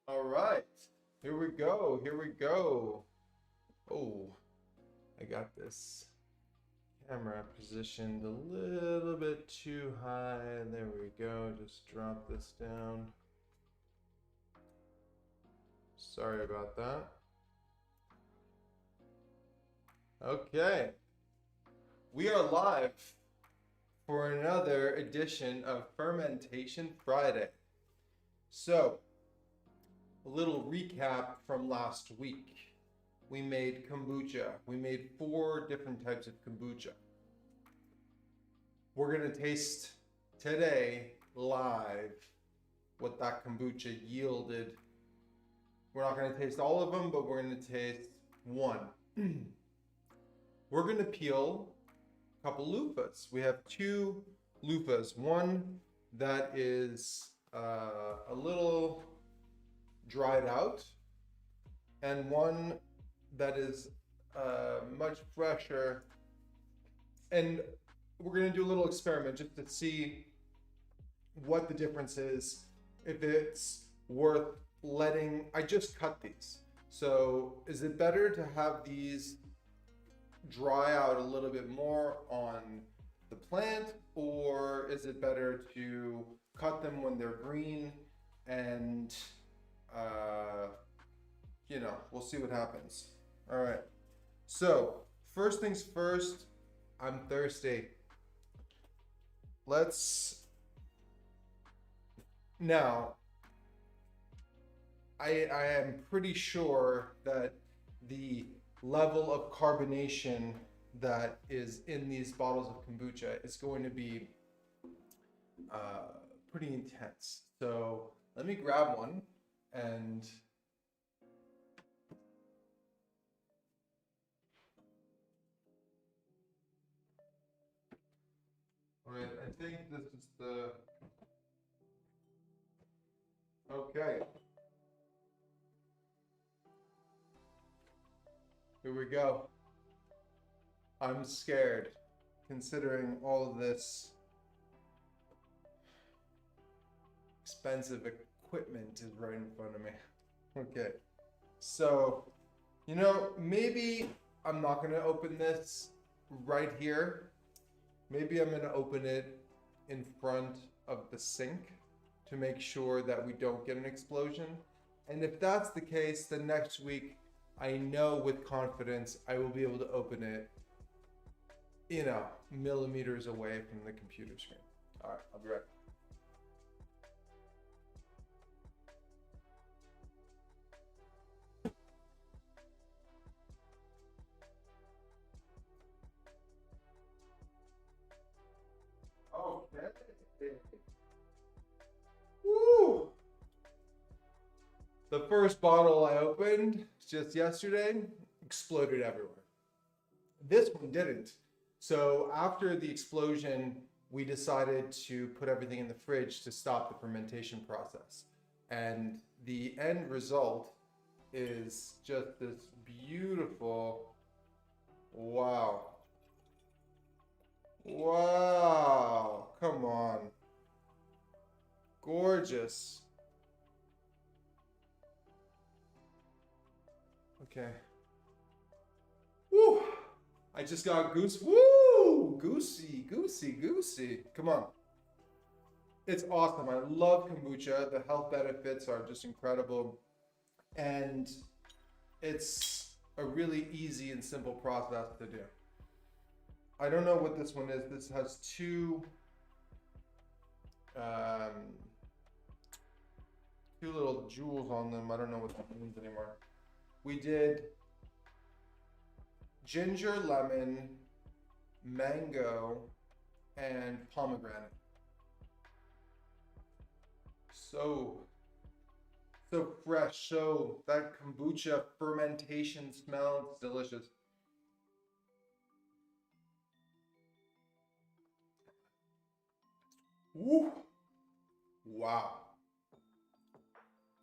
All right, here we go. Here we go. Oh, I got this camera positioned a little bit too high. There we go. Just drop this down. Sorry about that. Okay, we are live for another edition of Fermentation Friday. So, a little recap from last week. We made kombucha. We made 4 different types of kombucha. We're going to taste today live what that kombucha yielded. We're not going to taste all of them, but we're going to taste one. We're going to peel a couple loofahs. We have 2 loofahs. One that is a little dried out, and one that is much fresher. And we're going to do a little experiment just to see what the difference is, if it's worth letting. I just cut these, so is it better to have these dry out a little bit more on the plant, or is it better to cut them when they're green and we'll see what happens. All right, so first things first, I'm thirsty. Now, I am pretty sure that the level of carbonation that is in these bottles of kombucha is going to be pretty intense. So let me grab one and all right, I think this is the okay. Here we go. I'm scared, considering all of this expensive equipment is right in front of me. Okay, so, maybe I'm not going to open this right here. Maybe I'm going to open it in front of the sink to make sure that we don't get an explosion. And if that's the case, then next week, I know with confidence I will be able to open it, millimeters away from the computer screen. All right, I'll be right back. Okay. Woo! The first bottle I opened just yesterday exploded everywhere. This one didn't. So after the explosion, we decided to put everything in the fridge to stop the fermentation process. And the end result is just this beautiful, wow. Wow, come on. Gorgeous. Okay. Woo! I just got woo! Goosey. Come on. It's awesome. I love kombucha. The health benefits are just incredible. And it's a really easy and simple process to do. I don't know what this one is. This has 2 little jewels on them. I don't know what that means anymore. We did ginger, lemon, mango, and pomegranate. So fresh. So that kombucha fermentation smells delicious. Woo! Wow.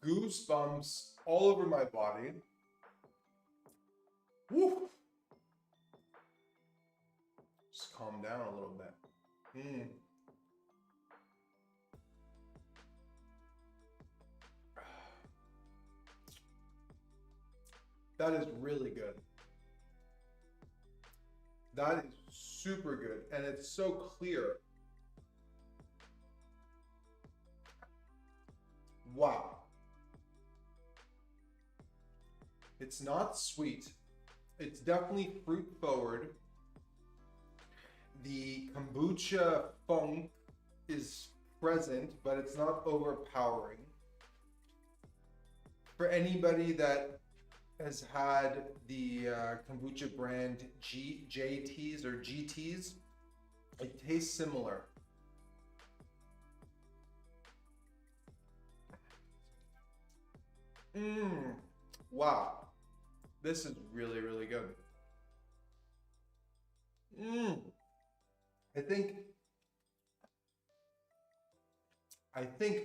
Goosebumps all over my body. Woo! Just calm down a little bit. That is really good. That is super good, and it's so clear. Wow. It's not sweet. It's definitely fruit forward. The kombucha funk is present, but it's not overpowering. For anybody that has had the kombucha brand JTs or GTs, it tastes similar. Wow. This is really, really good. I think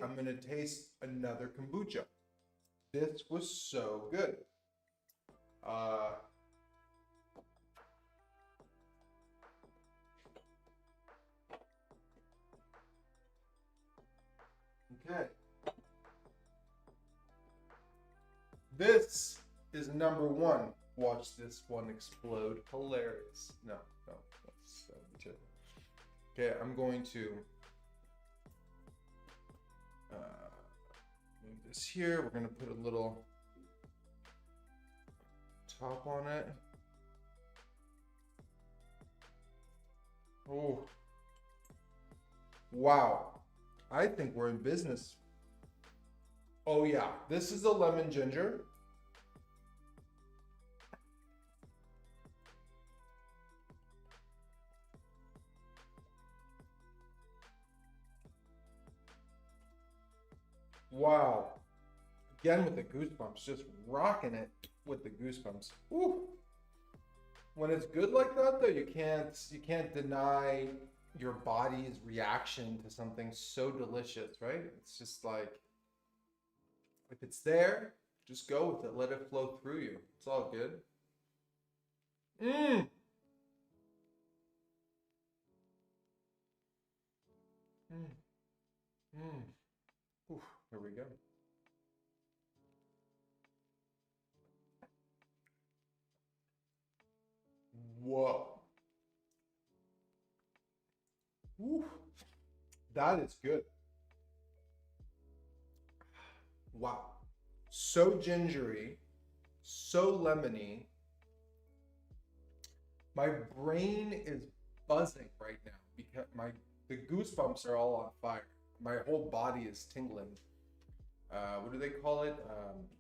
I'm gonna taste another kombucha. This was so good. Okay. This is number one. Watch this one explode. Hilarious. No, that's terrible. Okay, I'm going to move this here. We're going to put a little top on it. Oh, wow. I think we're in business. Oh yeah, this is a lemon ginger. Wow. Again with the goosebumps, just rocking it with the goosebumps. Ooh. When it's good like that though, you can't deny your body's reaction to something so delicious, right? It's just like, if it's there, just go with it. Let it flow through you. It's all good. Mmm. Mmm. Mmm. Oof, here we go. Whoa. Oof. That is good. Wow. So gingery, so lemony. My brain is buzzing right now because the goosebumps are all on fire. My whole body is tingling. What do they call it?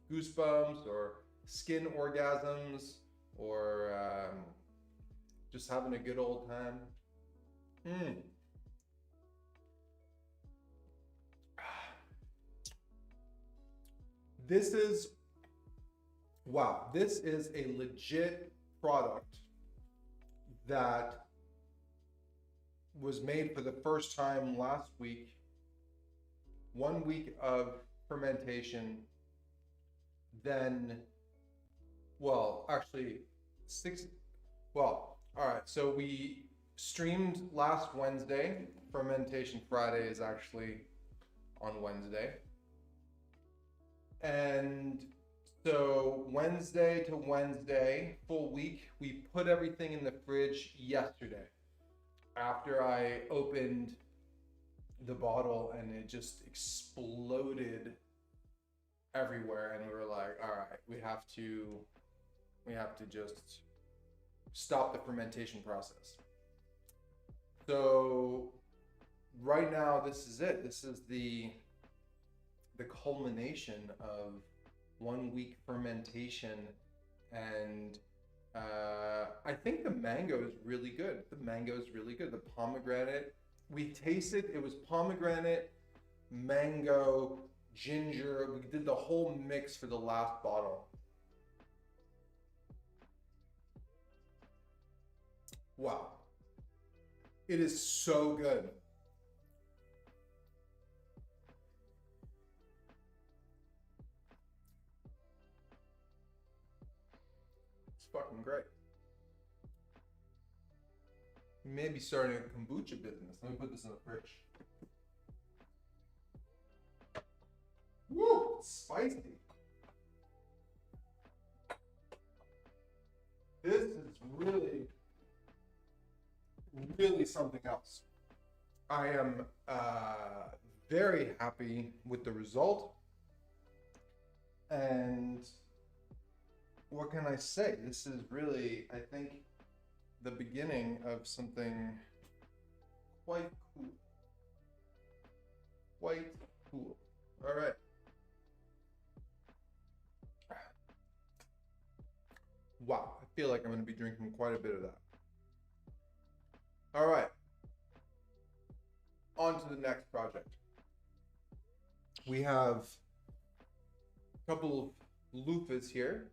Goosebumps or skin orgasms or just having a good old time. This is, wow, this is a legit product that was made for the first time last week. 1 week of fermentation, then, well, actually, all right, so we streamed last Wednesday. Fermentation Friday is actually on Wednesday. And so Wednesday to Wednesday, full week, we put everything in the fridge yesterday after I opened the bottle and it just exploded everywhere, and we were like, all right, we have to just stop the fermentation process. So right now, this is it. This is the culmination of 1 week fermentation, and I think the mango is really good. The mango is really good. The pomegranate, we tasted, it was pomegranate, mango, ginger. We did the whole mix for the last bottle. Wow. It is so good. It's fucking great. Maybe starting a kombucha business. Let me put this in the fridge. Woo! It's spicy. This is really, really something else. I am very happy with the result. And what can I say? This is really, I think, the beginning of something quite cool. Quite cool. All right. Wow, I feel like I'm going to be drinking quite a bit of that. All right. On to the next project. We have a couple of loofahs here.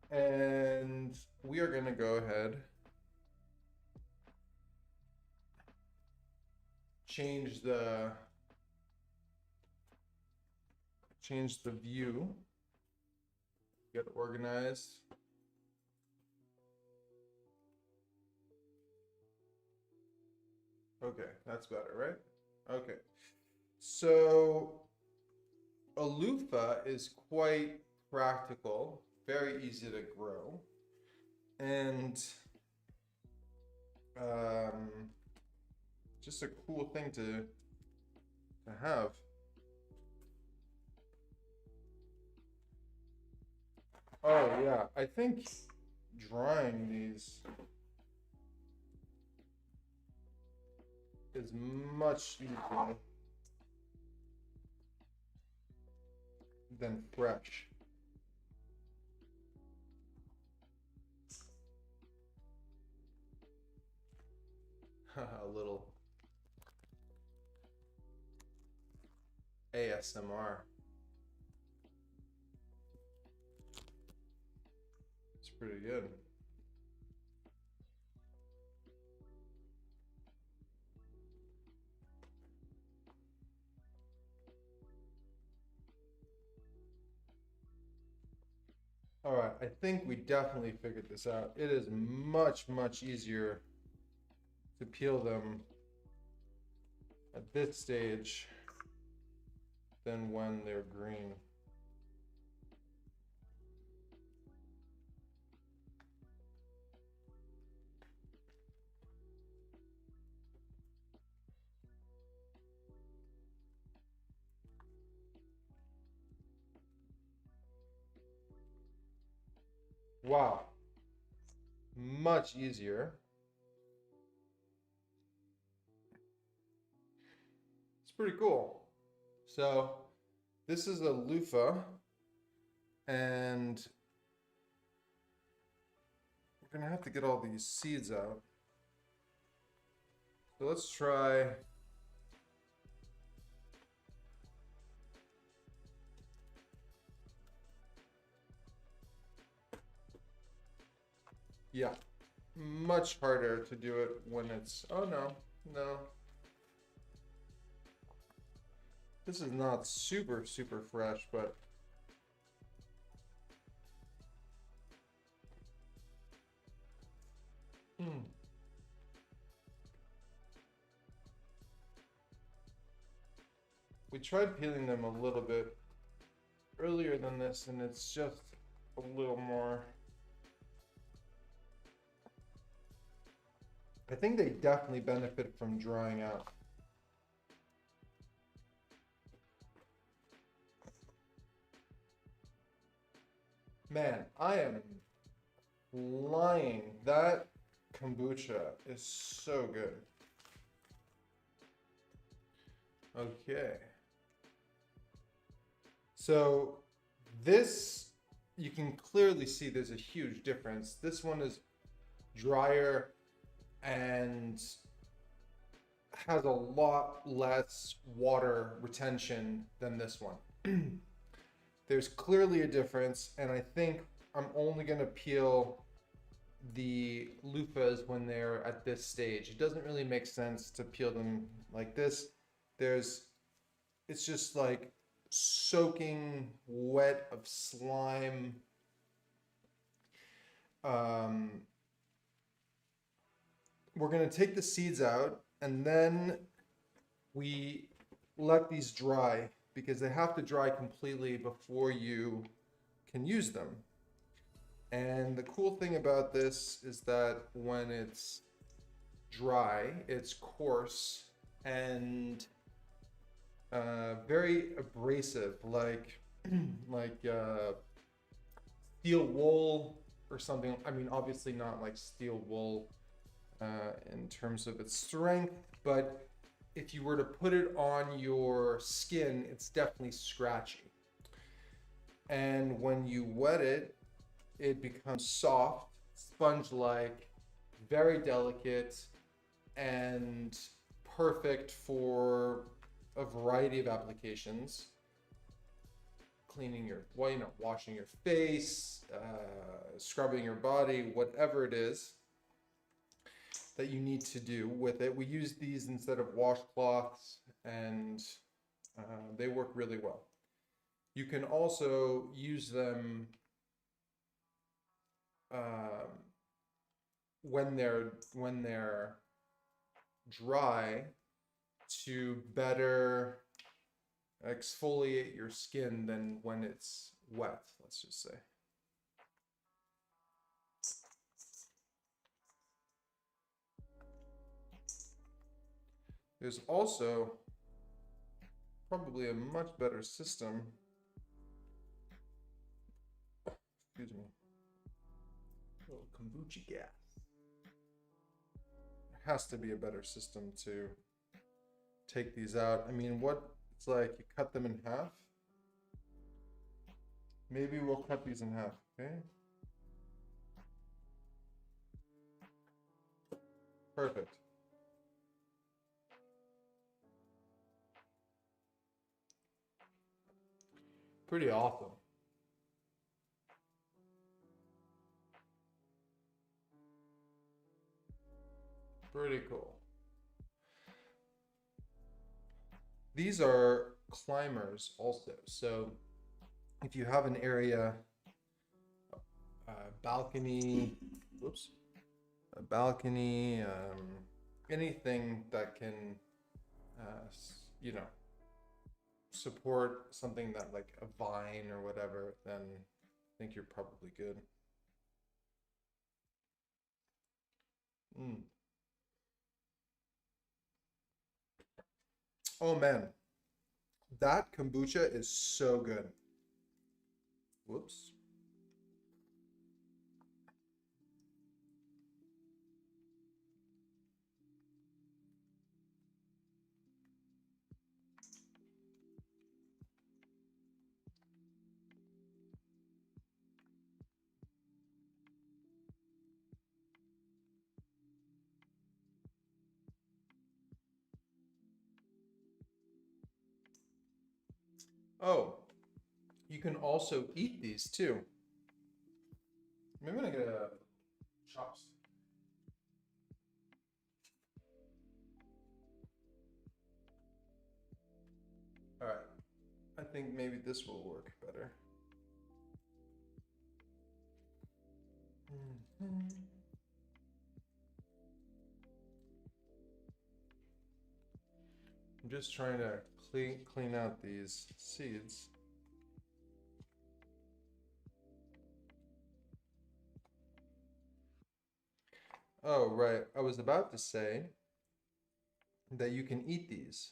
And we are going to go ahead, change the view, get organized. Okay, that's better, right? Okay. So a loofah is quite practical, very easy to grow, and just a cool thing to have. Oh yeah, I think drying these is much easier than fresh. A little ASMR. It's pretty good. All right, I think we definitely figured this out. It is much, much easier to peel them at this stage than when they're green. Wow, much easier. It's pretty cool. So this is a loofah, and we're gonna have to get all these seeds out. So let's try. Yeah, much harder to do it when it's, oh no, no. This is not super, super fresh, but we tried peeling them a little bit earlier than this, and it's just a little more. I think they definitely benefit from drying out. Man, I am lying. That kombucha is so good. Okay. So this, you can clearly see there's a huge difference. This one is drier and has a lot less water retention than this one. There's clearly a difference, and I think I'm only going to peel the loofahs when they're at this stage. It doesn't really make sense to peel them like this. It's just like soaking wet of slime. We're going to take the seeds out, and then we let these dry, because they have to dry completely before you can use them. And the cool thing about this is that when it's dry, it's coarse and very abrasive, like like steel wool or something. I mean, obviously not like steel wool in terms of its strength, but if you were to put it on your skin, it's definitely scratchy. And when you wet it, it becomes soft, sponge-like, very delicate, and perfect for a variety of applications. Cleaning your, well, you know, washing your face, scrubbing your body, whatever it is that you need to do with it. We use these instead of washcloths, and they work really well. You can also use them when they're dry to better exfoliate your skin than when it's wet, let's just say. There's also probably a much better system. Excuse me. A little kombucha gas. There has to be a better system to take these out. I mean, what it's like, you cut them in half. Maybe we'll cut these in half, okay? Perfect. Pretty awesome. Pretty cool. These are climbers also. So if you have an area, balcony, whoops, a balcony, anything that can, you know, support something that like a vine or whatever, then I think you're probably good. Oh man, that kombucha is so good. Whoops. Oh, you can also eat these too. Maybe I'm gonna get a chopstick. All right, I think maybe this will work better. I'm just trying to clean out these seeds. Oh, right. I was about to say that you can eat these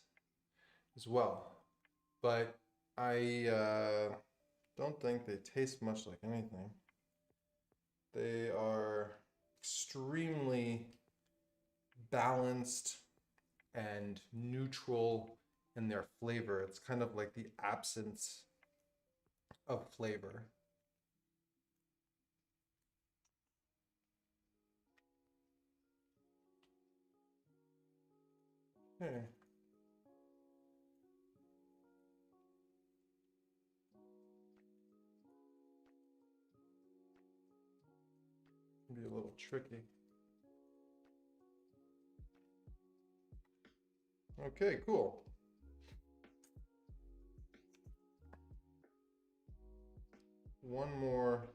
as well, but I don't think they taste much like anything. They are extremely balanced and neutral in their flavor. It's kind of like the absence of flavor. Okay. Can be a little tricky. Okay, cool. One more.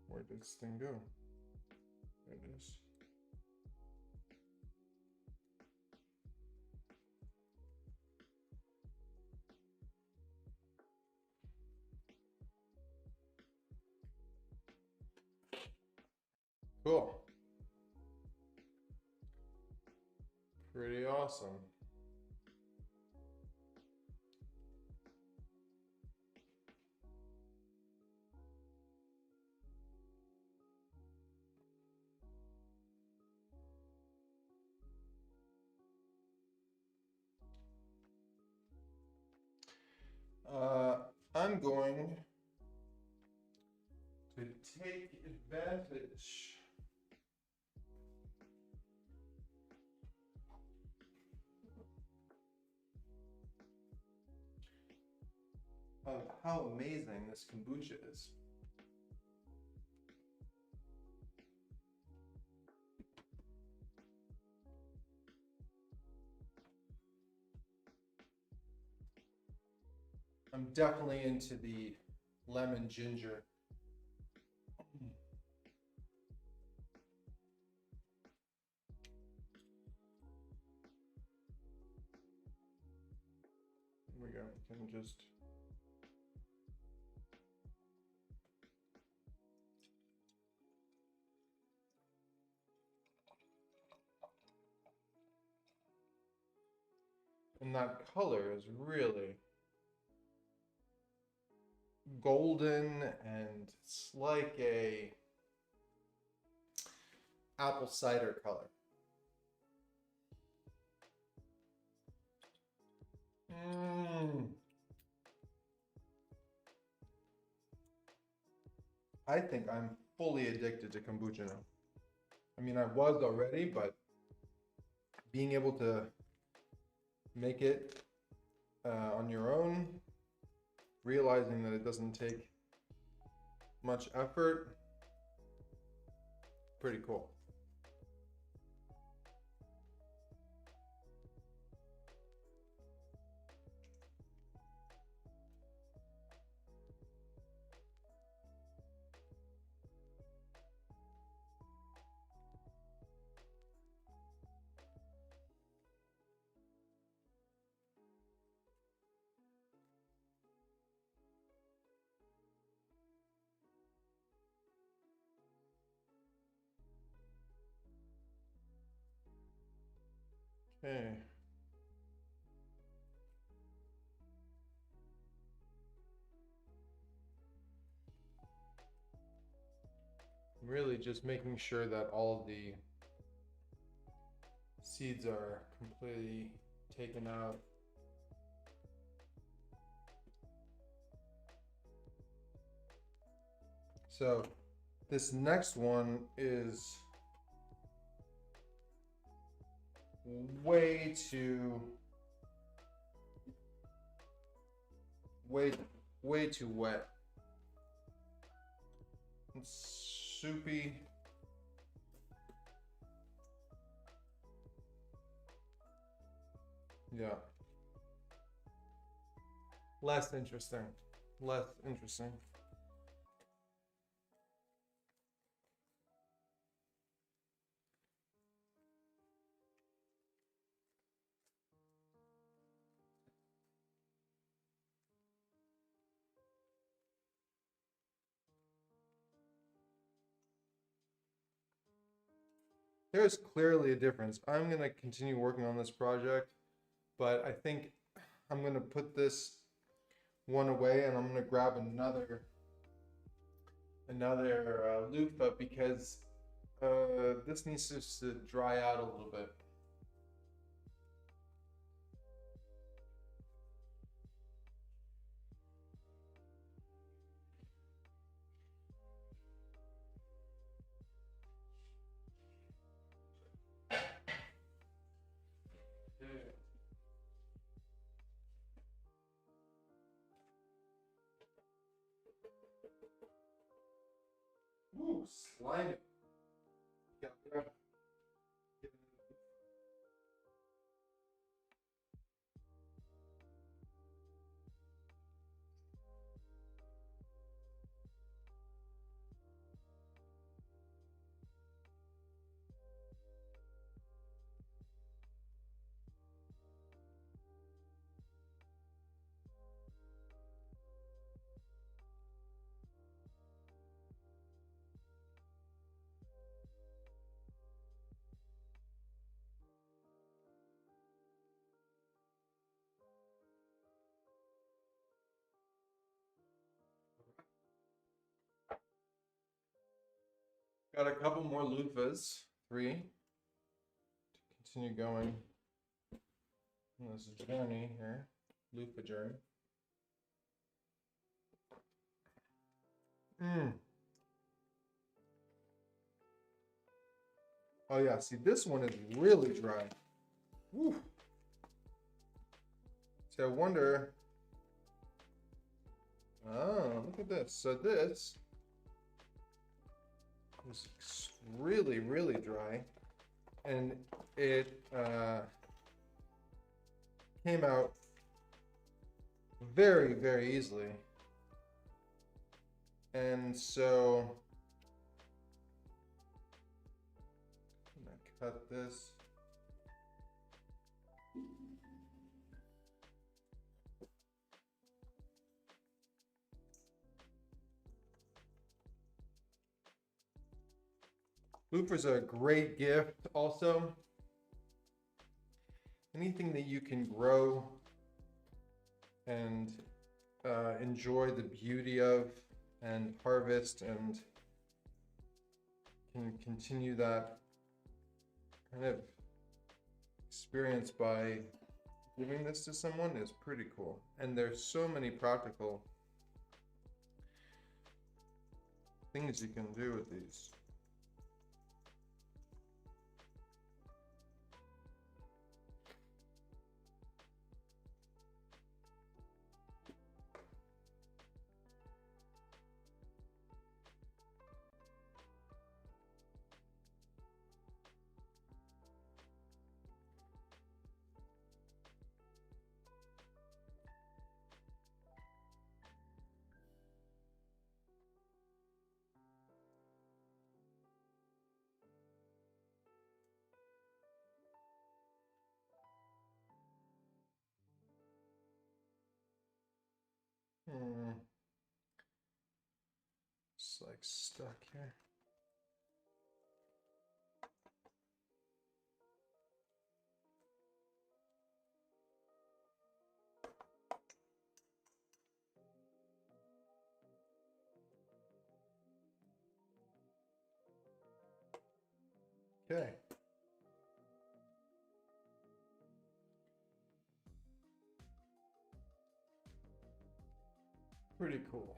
Where did this thing go? There it is. Cool. Pretty awesome. I'm going to take advantage of how amazing this kombucha is. I'm definitely into the lemon ginger. Here we go. Can just and that color is really golden, and it's like a apple cider color. I think I'm fully addicted to kombucha now. I mean, I was already, but being able to make it on your own, realizing that it doesn't take much effort, pretty cool. Okay. Really just making sure that all of the seeds are completely taken out. So this next one is way too wet. It's soupy. Yeah. Less interesting. Less interesting. There's clearly a difference. I'm going to continue working on this project, but I think I'm going to put this one away and I'm going to grab another loofah because this needs to dry out a little bit. Ooh, slimy. Yeah, grab it. Got a couple more loofahs, 3, to continue going on this journey here, loofah journey. Oh yeah, see this one is really dry. Woo. So I wonder, oh, look at this. So this is really, really dry, and it came out very, very easily. And so I'm gonna cut this. Loofahs are a great gift also. Anything that you can grow and enjoy the beauty of and harvest and can continue that kind of experience by giving this to someone is pretty cool. And there's so many practical things you can do with these. It's like stuck here. Okay. Pretty cool.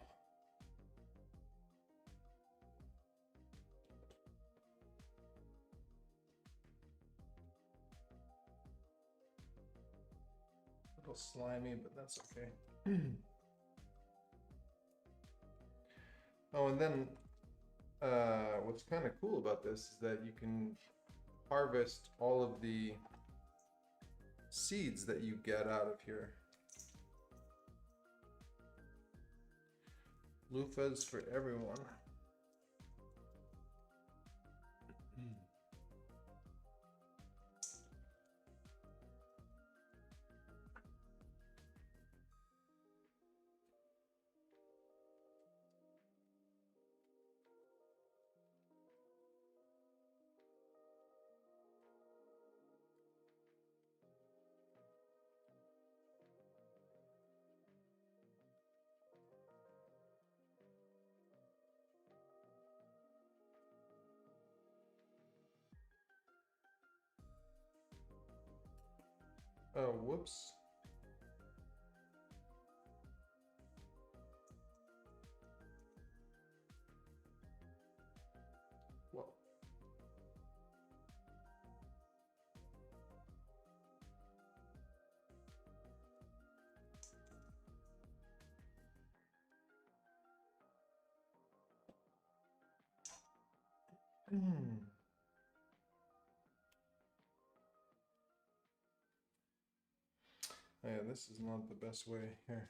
A little slimy, but that's okay. Oh, and then what's kind of cool about this is that you can harvest all of the seeds that you get out of here. Loofahs for everyone. Oh, whoops. Whoa. Yeah, this is not the best way here.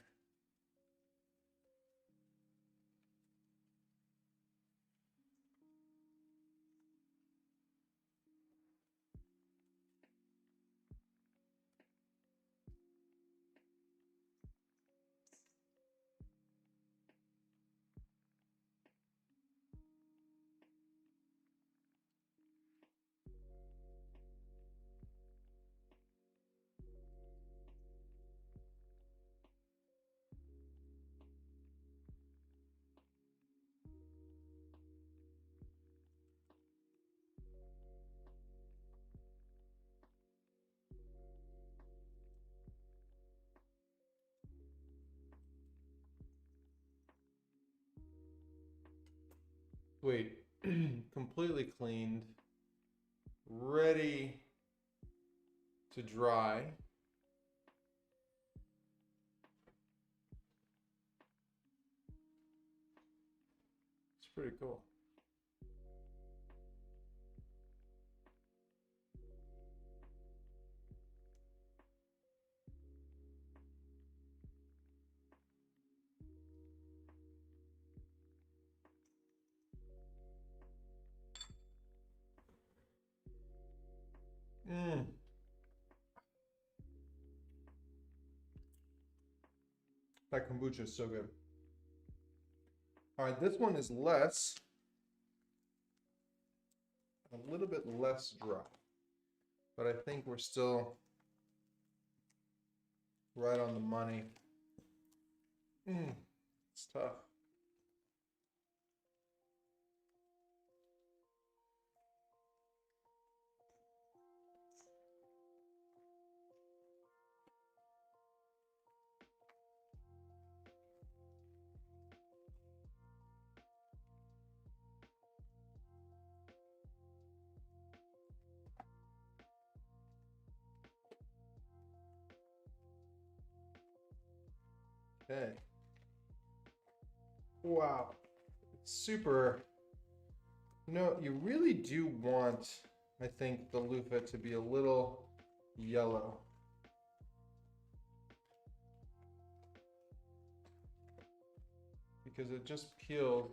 Sweet. Completely cleaned, ready to dry. It's pretty cool. Mmm. That kombucha is so good. All right, this one is a little bit less dry, but I think we're still right on the money. It's tough. Okay. Wow. It's super. You really do want, I think, the loofah to be a little yellow. Because it just peeled.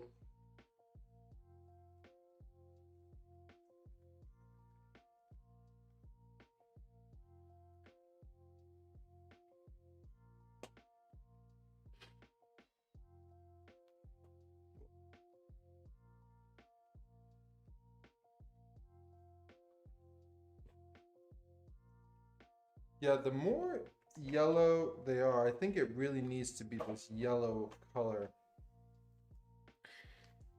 Yeah, the more yellow they are, I think it really needs to be this yellow color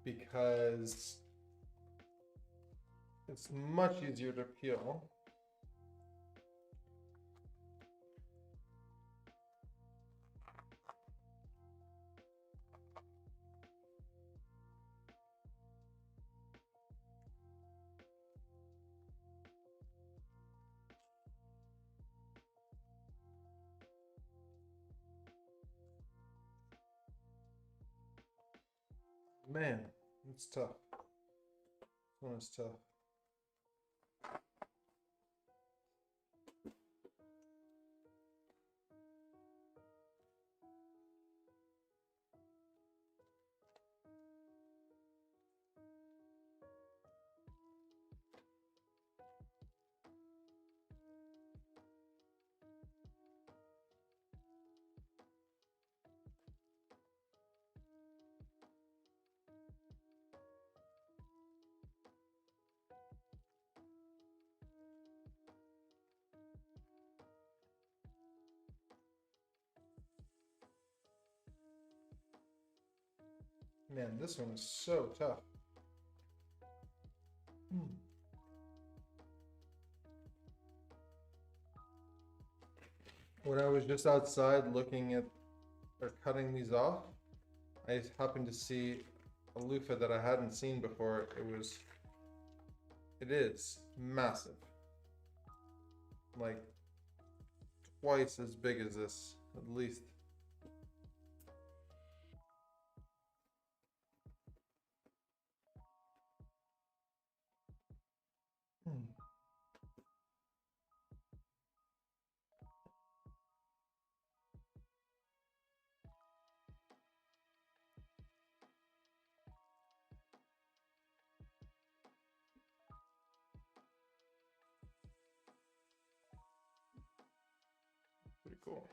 because it's much easier to peel. Man, it's tough. This one is tough. Man, this one is so tough. When I was just outside looking at or cutting these off, I happened to see a loofah that I hadn't seen before. It is massive. Like twice as big as this, at least. Pretty cool.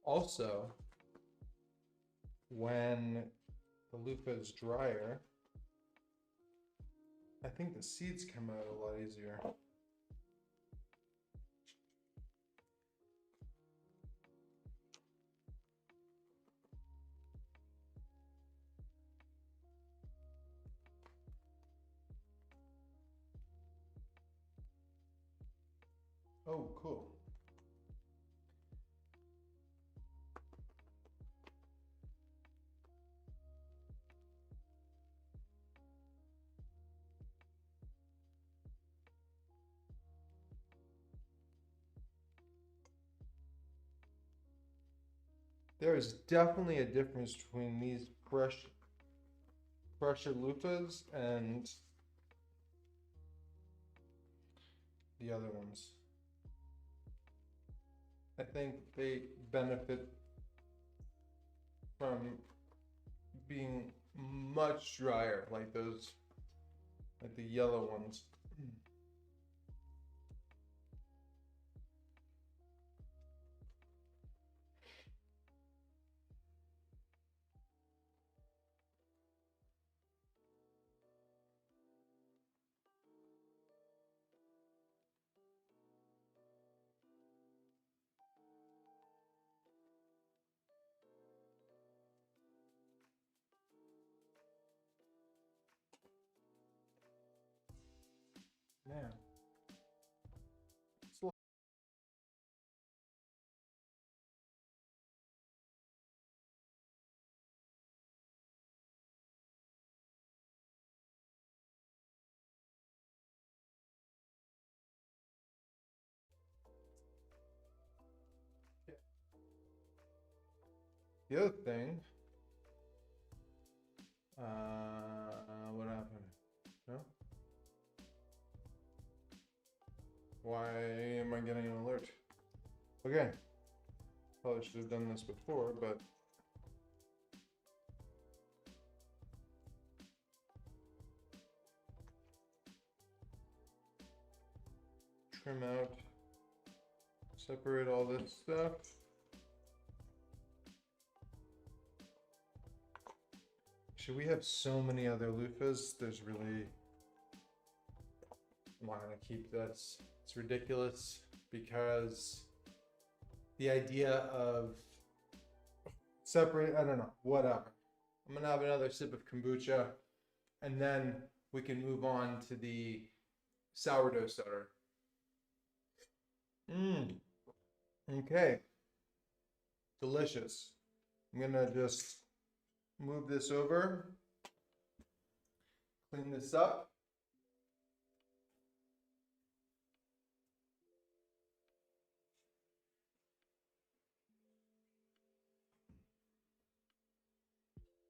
Also, when the loofah is drier, I think the seeds come out a lot easier. Oh, cool. There is definitely a difference between these pressure loofahs and the other ones. I think they benefit from being much drier, like those, like the yellow ones. Man. It's the other thing, what happened? No? Why am I getting an alert? Okay. Probably should have done this before, but trim out, separate all this stuff. Should we have so many other loofahs? There's really, why don't I keep this? It's ridiculous because the idea of separate, I don't know, whatever. I'm gonna have another sip of kombucha and then we can move on to the sourdough starter. Okay. Delicious. I'm gonna just move this over, clean this up.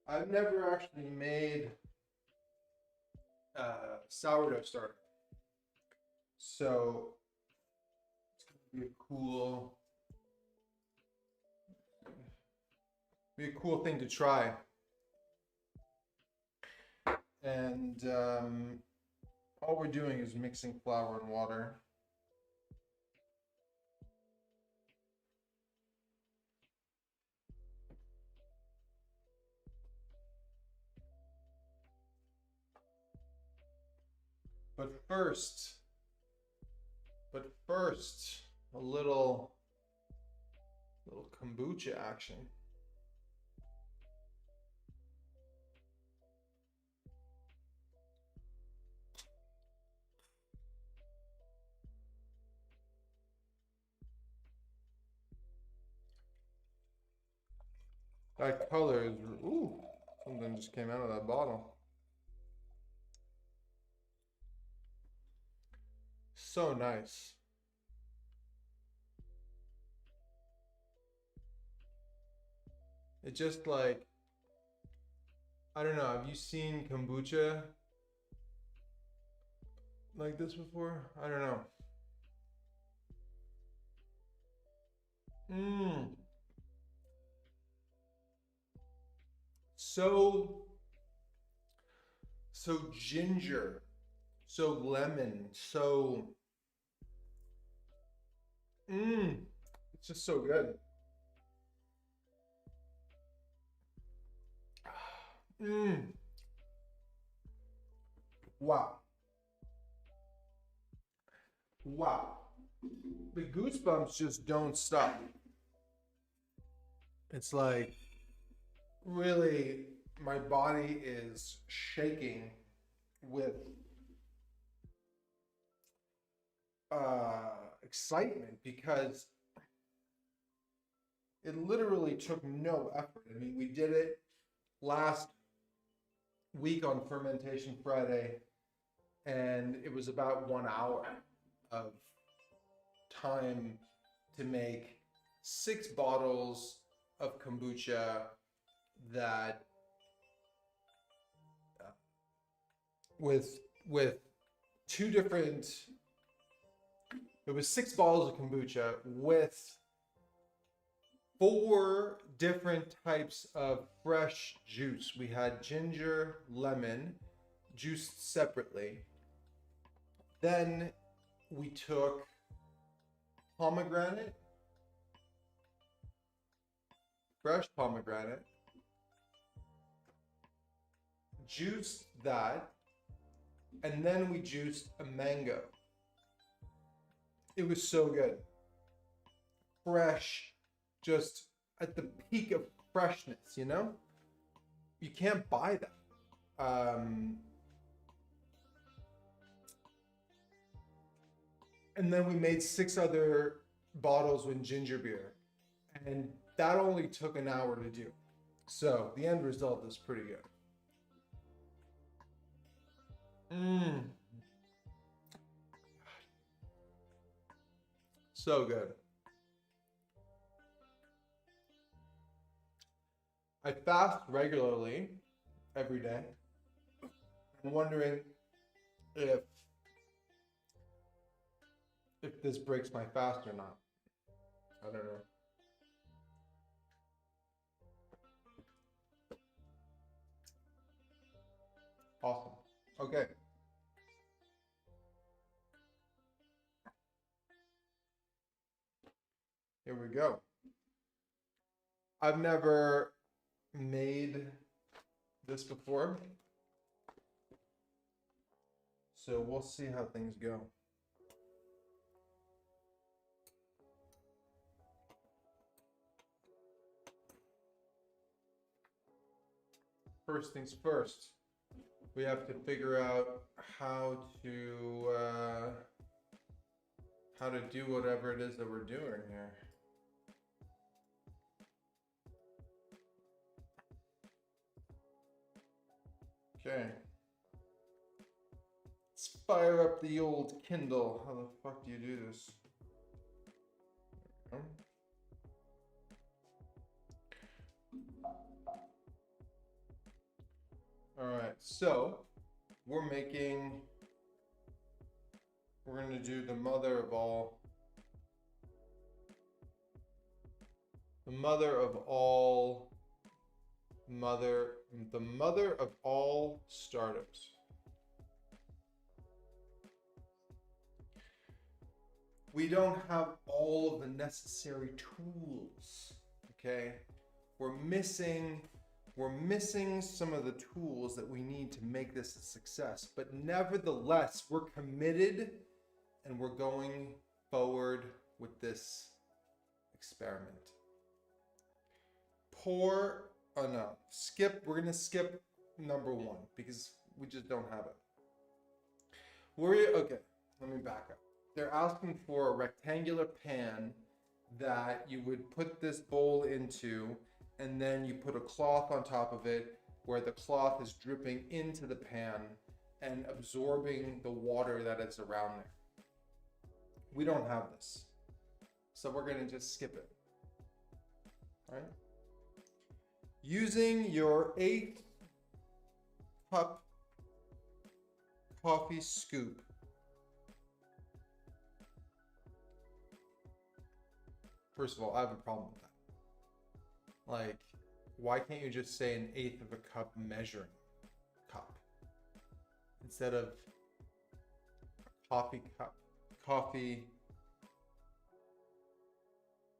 I've never actually made sourdough starter, so it's gonna be a cool thing to try. And all we're doing is mixing flour and water. But first, a little kombucha action. That color is, ooh, something just came out of that bottle. So nice. It just like, I don't know, have you seen kombucha like this before? I don't know. So ginger, so lemon, so it's just so good. Mm. Wow. Wow. The goosebumps just don't stop. It's like really my body is shaking with excitement because it literally took no effort. I mean, we did it last week on Fermentation Friday, and it was about 1 hour of time to make 6 bottles of kombucha that with two different. It was 6 bottles of kombucha with 4 different types of fresh juice. We had ginger, lemon, juiced separately. Then we took pomegranate, fresh pomegranate, juiced that, and then we juiced a mango. It was so good. Fresh, just at the peak of freshness, you know? You can't buy that. And then we made 6 other bottles with ginger beer. And that only took an hour to do. So the end result is pretty good. So good. I fast regularly every day. I'm wondering if this breaks my fast or not. I don't know. Awesome. Okay. Here we go. I've never made this before, so we'll see how things go. First things first, we have to figure out how to do whatever it is that we're doing here. Okay. Let's fire up the old Kindle. How the fuck do you do this? There we go. Alright, so we're gonna do the mother of all startups. We don't have all of the necessary tools, okay? We're missing some of the tools that we need to make this a success, but nevertheless, we're committed and we're going forward with this experiment. We're gonna skip number 1 because we just don't have it. Okay, let me back up. They're asking for a rectangular pan that you would put this bowl into, and then you put a cloth on top of it where the cloth is dripping into the pan and absorbing the water that is around there. We don't have this, so we're gonna just skip it. All right? Using your 1/8 cup coffee scoop, first of all, I have a problem with that. Like, why can't you just say 1/8 of a cup measuring cup instead of coffee cup? Coffee,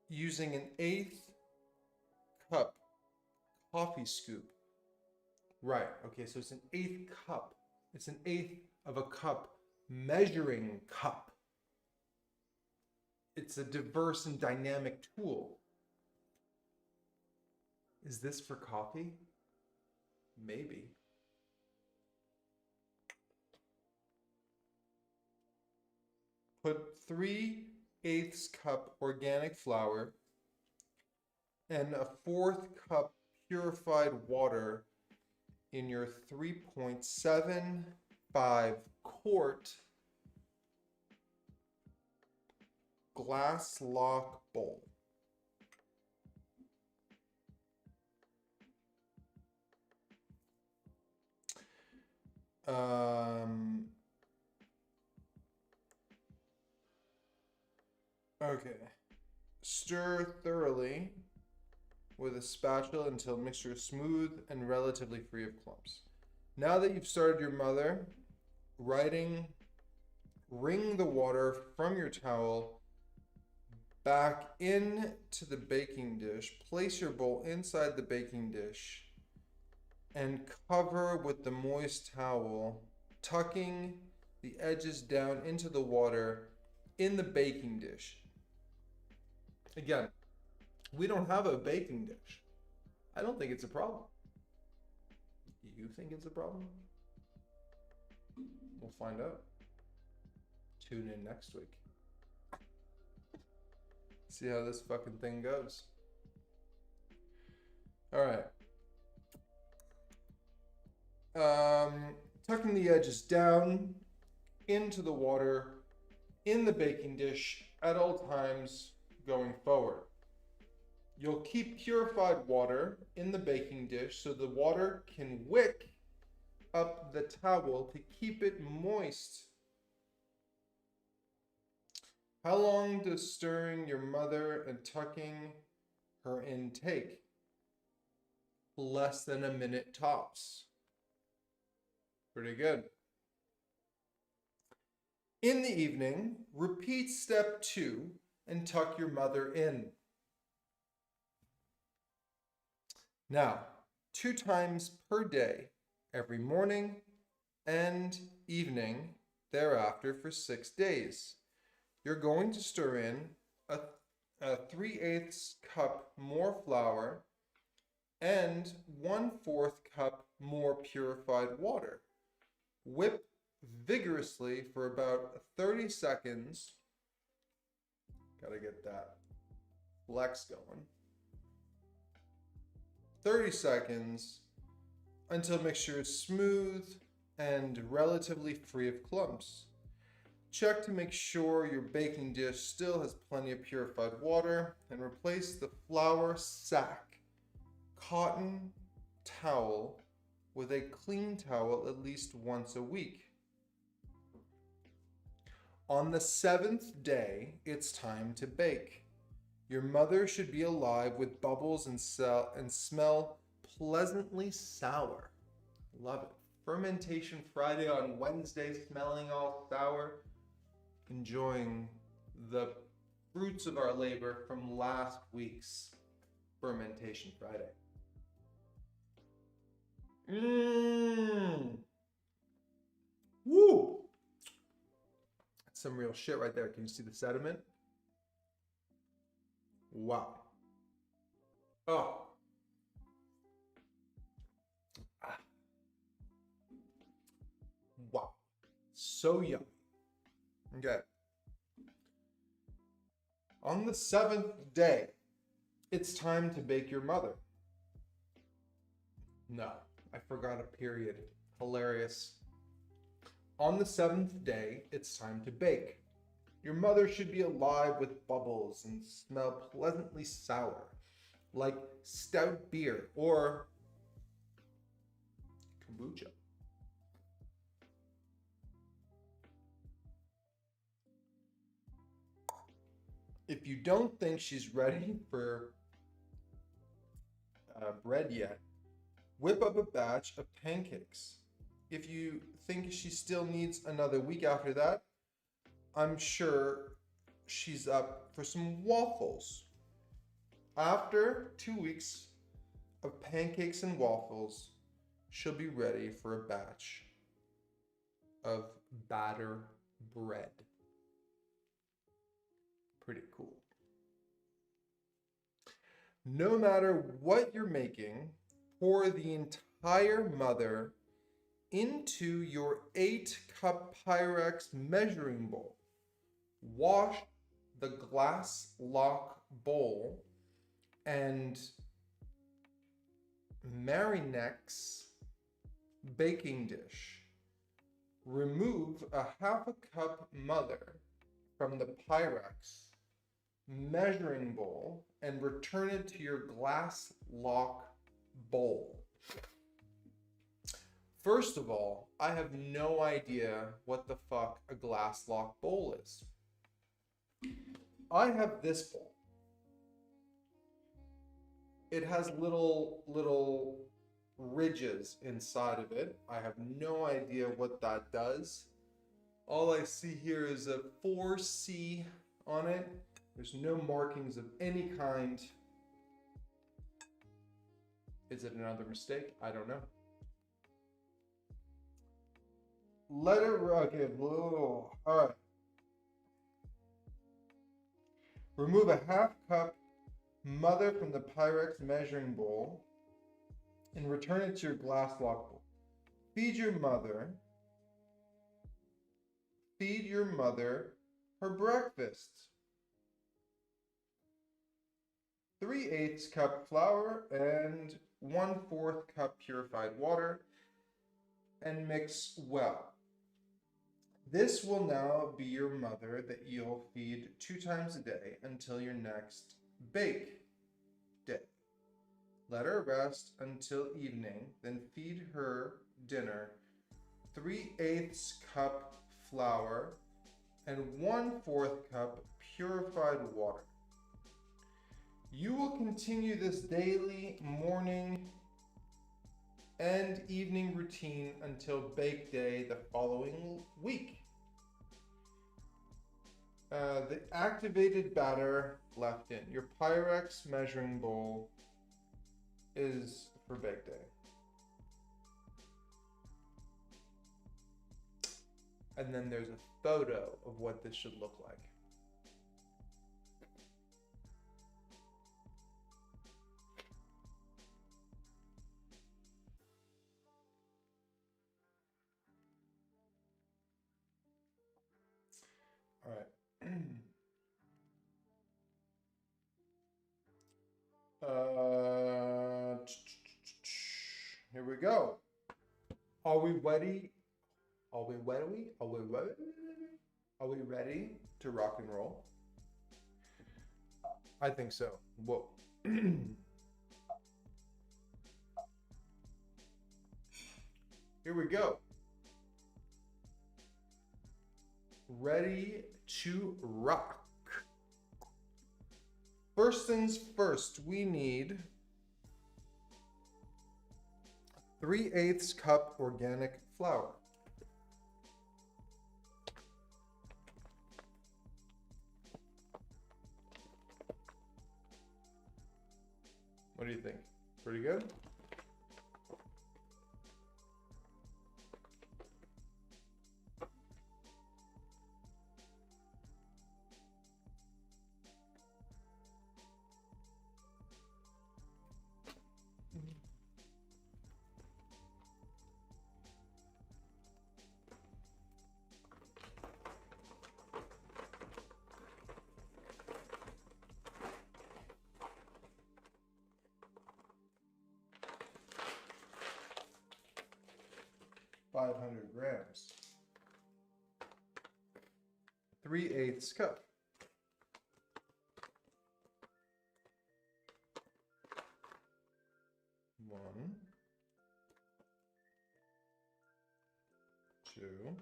using an 1/8 cup coffee scoop Right. Okay, so it's an eighth cup. It's an eighth of a cup measuring cup. It's a diverse and dynamic tool. Is this for coffee? Maybe. Put 3/8 cup organic flour and a 1/4 cup purified water in your 3.75 quart glass lock bowl. Okay. Stir thoroughly with a spatula until mixture is smooth and relatively free of clumps. Now that you've started your mother, wring the water from your towel back into the baking dish. Place your bowl inside the baking dish and cover with the moist towel, tucking the edges down into the water in the baking dish. Again, we don't have a baking dish. I don't think it's a problem. You think it's a problem? We'll find out. Tune in next week. See how this fucking thing goes. All right. Tucking the edges down into the water in the baking dish at all times going forward. You'll keep purified water in the baking dish so the water can wick up the towel to keep it moist. How long does stirring your mother and tucking her in take? Less than a minute tops. Pretty good. In the evening, repeat step 2 and tuck your mother in. Now, 2 times per day, every morning and evening thereafter for 6 days. You're going to stir in a 3/8 cup more flour and 1/4 cup more purified water. Whip vigorously for about 30 seconds. Gotta get that flex going. 30 seconds until mixture is smooth and relatively free of clumps. Check to make sure your baking dish still has plenty of purified water and replace the flour sack cotton towel with a clean towel at least once a week. On the 7th day, it's time to bake. Your mother should be alive with bubbles and smell pleasantly sour. Love it. Fermentation Friday on Wednesday, smelling all sour. Enjoying the fruits of our labor from last week's Fermentation Friday. Woo! That's some real shit right there. Can you see the sediment? Wow. Oh. Wow. So yummy. Okay. On the 7th day, it's time to bake your mother. No, I forgot a period. Hilarious. On the 7th day, it's time to bake. Your mother should be alive with bubbles and smell pleasantly sour, like stout beer or kombucha. If you don't think she's ready for bread yet, whip up a batch of pancakes. If you think she still needs another week after that, I'm sure she's up for some waffles. After 2 weeks of pancakes and waffles, she'll be ready for a batch of batter bread. Pretty cool. No matter what you're making, pour the entire mother into your 8-cup Pyrex measuring bowl. Wash the glass lock bowl and Marinex baking dish. Remove a half a cup mother from the Pyrex measuring bowl and return it to your glass lock bowl. First of all, I have no idea what the fuck a glass lock bowl is. I have this bowl. It has little ridges inside of it. I have no idea what that does. All I see here is a 4C on it. There's no markings of any kind. Is it another mistake? I don't know. Let it okay. All right. Remove a half cup mother from the Pyrex measuring bowl and return it to your glass lock bowl. Feed your mother her breakfast. 3/8 cup flour and 1/4 cup purified water, and mix well. This will now be your mother that you'll feed 2 times a day until your next bake day. Let her rest until evening, then feed her dinner 3/8 cup flour and 1/4 cup purified water. You will continue this daily morning and evening routine until bake day the following week. The activated batter left in. Your Pyrex measuring bowl is for bake day. And then there's a photo of what this should look like. All right. Here we go. Are we ready? Are we ready? Are we ready? Are we ready to rock and roll? I think so. Whoa. Here we go. Ready to rock. First things first, we need 3/8 cup organic flour. What do you think? Pretty good? grams. 3/8 cup. One, two,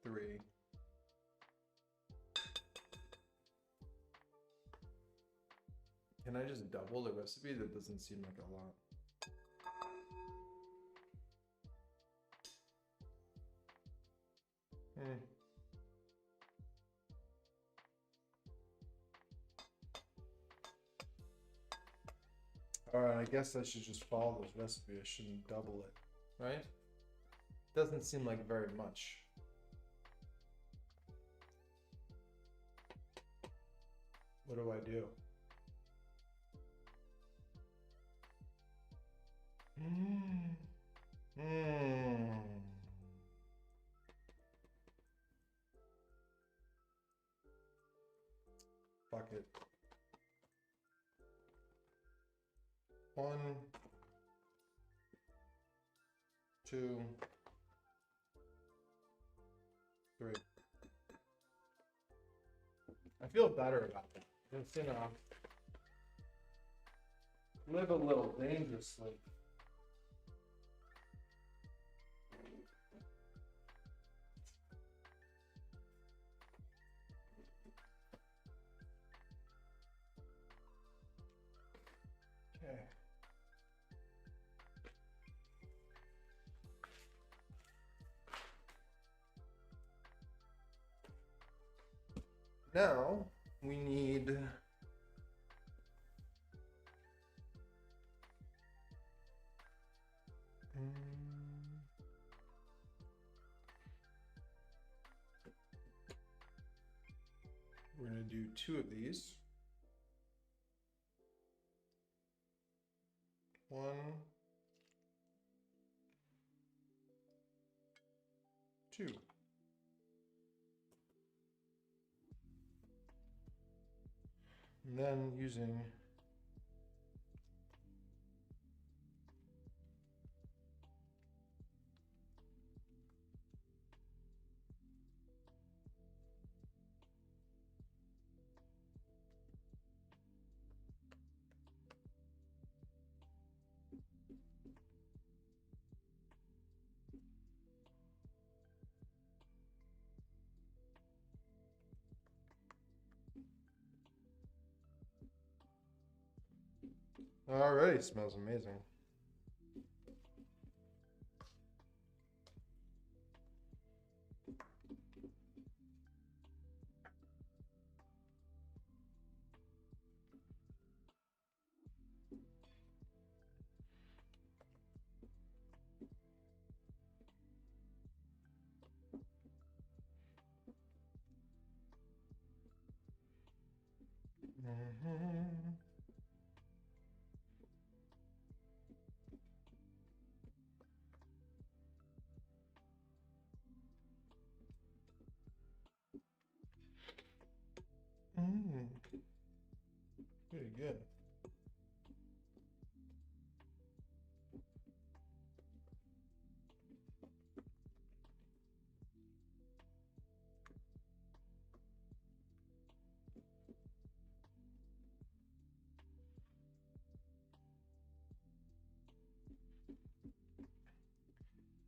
three, can I just double the recipe? That doesn't seem like a lot. Alright, I guess I should just follow this recipe. I shouldn't double it, right? Doesn't seem like very much. What do I do? Fuck it. 1, 2, 3. I feel better about it. It's, you know, live a little dangerously. Okay. Now we need we're going to do 2 of these. 1, 2. And then using already smells amazing. Pretty good.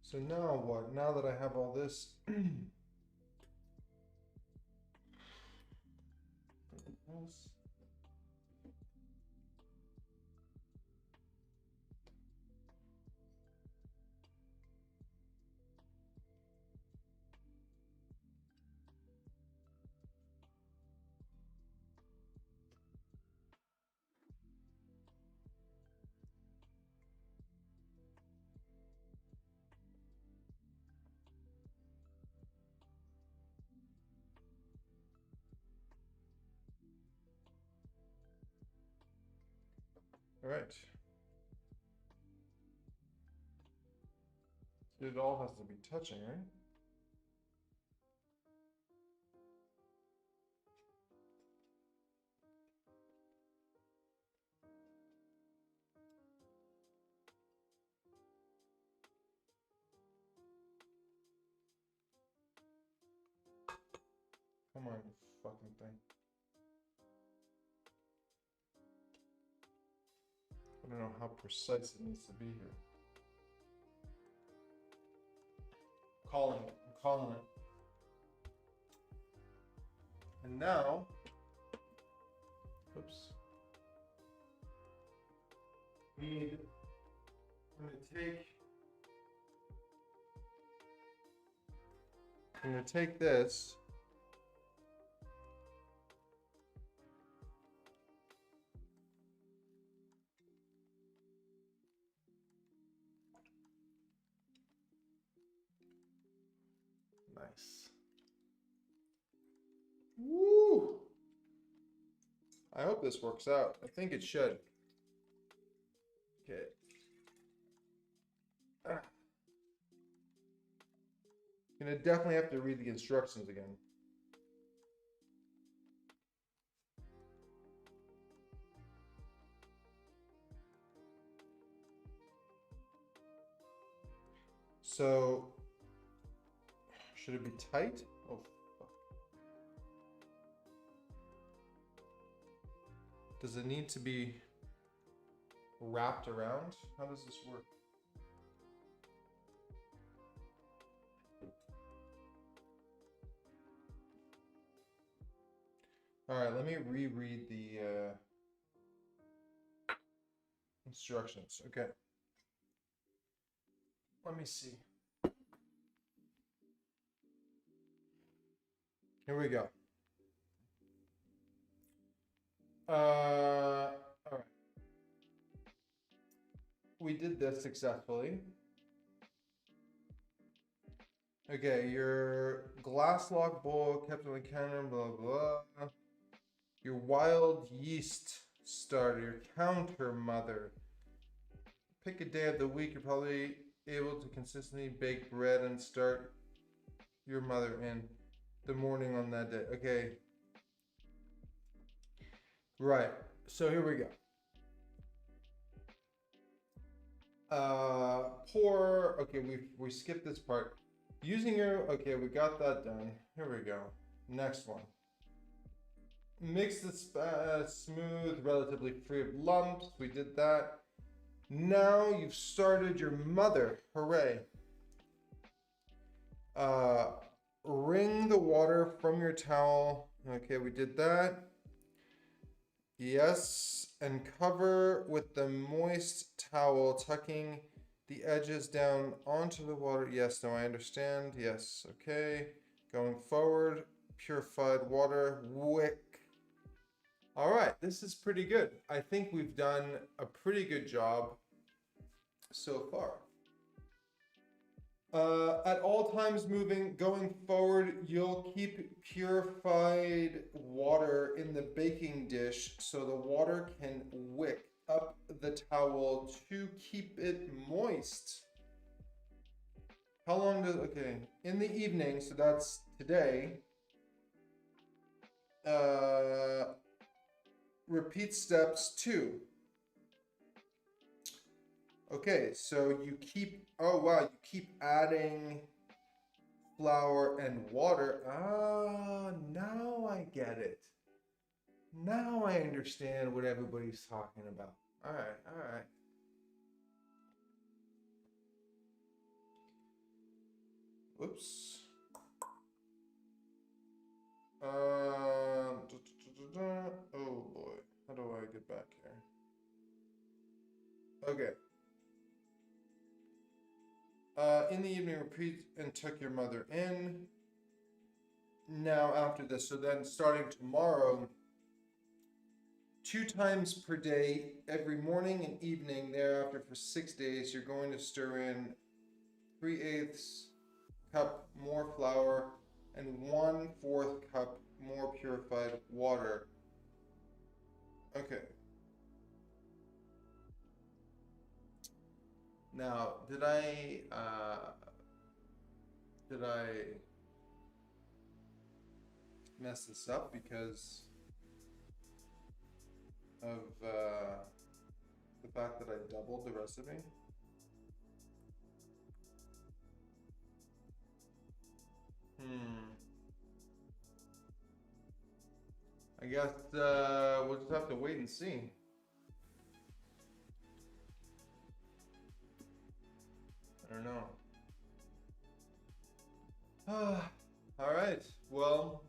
So now what? Now that I have all this, all right. So it all has to be touching, right? Come on, you fucking thing. I don't know how precise it needs to be here. I'm calling it. And now, oops. I'm gonna take this. Nice. Woo! I hope this works out. I think it should. Okay. Gonna definitely have to read the instructions again. So, should it be tight? Oh, fuck. Does it need to be wrapped around? How does this work? All right, let me reread the instructions. Okay. Let me see. Here we go. All right. We did this successfully. Okay, your glass lock bowl kept on the counter, blah, blah. Your wild yeast starter, your counter mother. Pick a day of the week, you're probably able to consistently bake bread and start your mother in the morning on that day. Okay. Right. So here we go. Pour. Okay, we skipped this part. Using your. Okay, we got that done. Here we go. Next one. Mix this smooth, relatively free of lumps. We did that. Now you've started your mother. Hooray. Wring the water from your towel. Okay, we did that. Yes, and cover with the moist towel, tucking the edges down onto the water. Yes, no, I understand. Yes, okay. Going forward, purified water, wick. All right, this is pretty good. I think we've done a pretty good job so far. At all times going forward, you'll keep purified water in the baking dish so the water can wick up the towel to keep it moist. How long does, okay, in the evening, so that's today, repeat steps 2. Okay, so you keep, oh wow, you keep adding flour and water. Ah, now I get it. Now I understand what everybody's talking about. All right, all right. Whoops. Oh boy, how do I get back here? Okay. In the evening, repeat and tuck your mother in. Now after this, so then starting tomorrow, 2 times per day, every morning and evening, thereafter for 6 days, you're going to stir in 3/8 cup more flour and 1/4 cup more purified water. Okay. Now, did I mess this up because of the fact that I doubled the recipe? I guess we'll just have to wait and see. I don't know. All right. Well,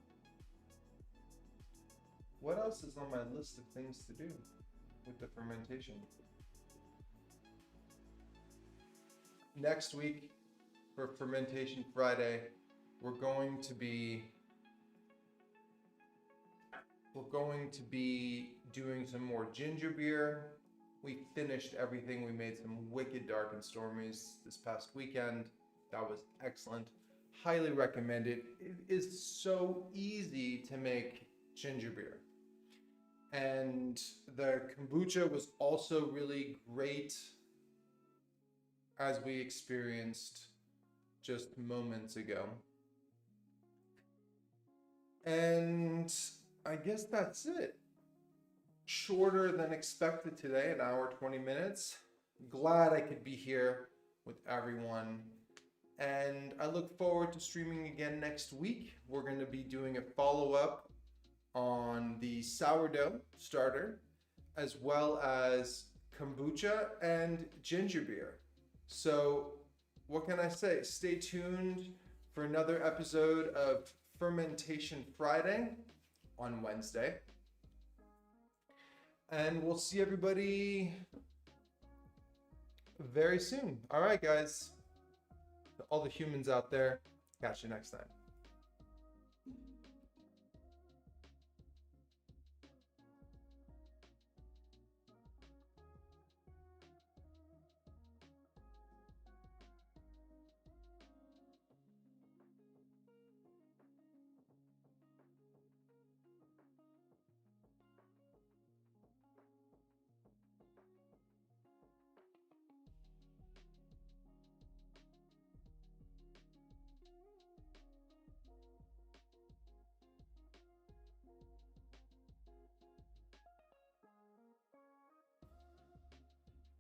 what else is on my list of things to do with the fermentation? Next week for Fermentation Friday, we're going to be doing some more ginger beer. We finished everything. We made some wicked dark and stormies this past weekend. That was excellent. highly recommend it. It is so easy to make ginger beer. And the kombucha was also really great, as we experienced just moments ago. And I guess that's it. Shorter than expected today, an hour, 20 minutes. Glad I could be here with everyone. And I look forward to streaming again next week. We're going to be doing a follow-up on the sourdough starter, as well as kombucha and ginger beer. So what can I say? Stay tuned for another episode of Fermentation Friday on Wednesday. And we'll see everybody very soon. All right, guys. All the humans out there, catch you next time.